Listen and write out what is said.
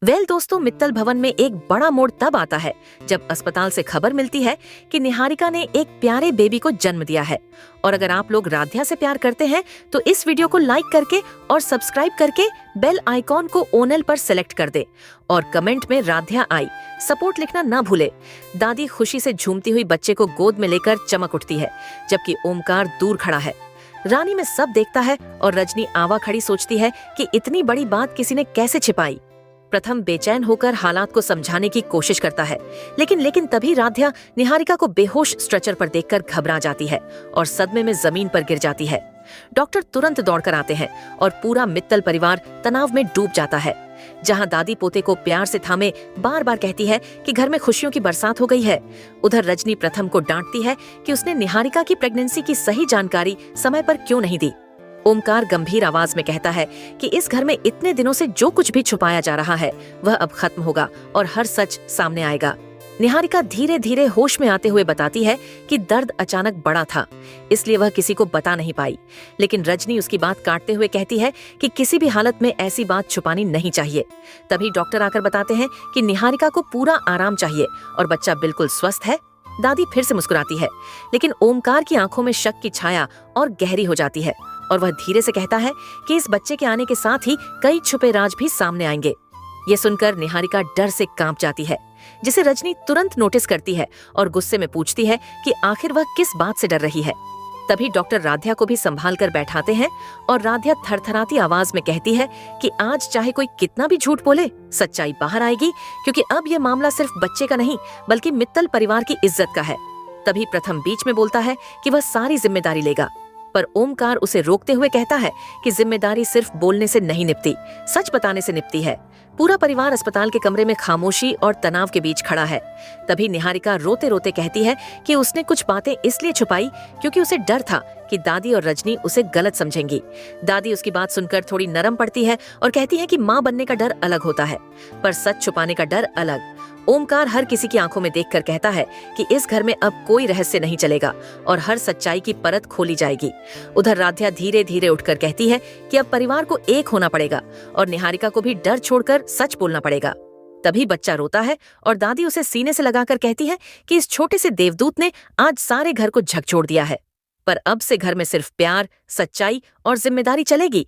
दोस्तों, मित्तल भवन में एक बड़ा मोड़ तब आता है जब अस्पताल से खबर मिलती है कि निहारिका ने एक प्यारे बेबी को जन्म दिया है। और अगर आप लोग राध्या से प्यार करते हैं तो इस वीडियो को लाइक करके और सब्सक्राइब करके बेल आइकॉन को ओनल पर सेलेक्ट कर दे और कमेंट में राध्या आई सपोर्ट लिखना ना भूले। दादी खुशी से झूमती हुई बच्चे को गोद में लेकर चमक उठती है, जबकि ओमकार दूर खड़ा है। रानी में सब देखता है और रजनी आवा खड़ी सोचती है कि इतनी बड़ी बात किसी ने कैसे छिपाई। प्रथम बेचैन होकर हालात को समझाने की कोशिश करता है, लेकिन तभी राध्या निहारिका को बेहोश स्ट्रेचर पर देखकर घबरा जाती है और सदमे में जमीन पर गिर जाती है। डॉक्टर तुरंत दौड़कर आते हैं और पूरा मित्तल परिवार तनाव में डूब जाता है। जहां दादी पोते को प्यार से थामे बार बार कहती है कि घर में खुशियों की बरसात हो गई है, उधर रजनी प्रथम को डांटती है कि उसने निहारिका की प्रेगनेंसी की सही जानकारी समय पर क्यों नहीं दी। ओमकार गंभीर आवाज में कहता है कि इस घर में इतने दिनों से जो कुछ भी छुपाया जा रहा है वह अब खत्म होगा और हर सच सामने आएगा। निहारिका धीरे धीरे होश में आते हुए बताती है कि दर्द अचानक बड़ा था, इसलिए वह किसी को बता नहीं पाई। लेकिन रजनी उसकी बात काटते हुए कहती है कि किसी भी हालत में ऐसी बात छुपानी नहीं चाहिए। तभी डॉक्टर आकर बताते हैं कि निहारिका को पूरा आराम चाहिए और बच्चा बिल्कुल स्वस्थ है। दादी फिर से मुस्कुराती है, लेकिन ओमकार की आंखों में शक की छाया और गहरी हो जाती है और वह धीरे से कहता है कि इस बच्चे के आने के साथ ही कई छुपे राज भी सामने आएंगे। ये सुनकर निहारिका डर से कांप जाती है, जिसे रजनी तुरंत नोटिस करती है और गुस्से में पूछती है कि आखिर वह किस बात से डर रही है। तभी डॉक्टर राध्या को भी संभाल कर बैठाते हैं और राध्या थरथराती आवाज में कहती है कि आज चाहे कोई कितना भी झूठ बोले, सच्चाई बाहर आएगी, क्योंकि अब यह मामला सिर्फ बच्चे का नहीं बल्कि मित्तल परिवार की इज्जत का है। तभी प्रथम बीच में बोलता है कि वह सारी जिम्मेदारी लेगा, पर ओमकार उसे रोकते हुए कहता है कि जिम्मेदारी सिर्फ बोलने से नहीं निपटी, सच बताने से निपटी है। पूरा परिवार अस्पताल के कमरे में खामोशी और तनाव के बीच खड़ा है। तभी निहारिका रोते रोते कहती है कि उसने कुछ बातें इसलिए छुपाई क्योंकि उसे डर था कि दादी और रजनी उसे गलत समझेंगी। दादी उसकी बात सुनकर थोड़ी नरम पड़ती है और कहती है कि माँ बनने का डर अलग होता है, पर सच छुपाने का डर अलग। ओमकार हर किसी की आंखों में देखकर कहता है कि इस घर में अब कोई रहस्य नहीं चलेगा और हर सच्चाई की परत खोली जाएगी। उधर राध्या धीरे धीरे उठकर कहती है कि अब परिवार को एक होना पड़ेगा और निहारिका को भी डर छोड़कर सच बोलना पड़ेगा। तभी बच्चा रोता है और दादी उसे सीने से लगाकर कहती है कि इस छोटे से देवदूत ने आज सारे घर को झकझोर दिया है, पर अब से घर में सिर्फ प्यार, सच्चाई और जिम्मेदारी चलेगी।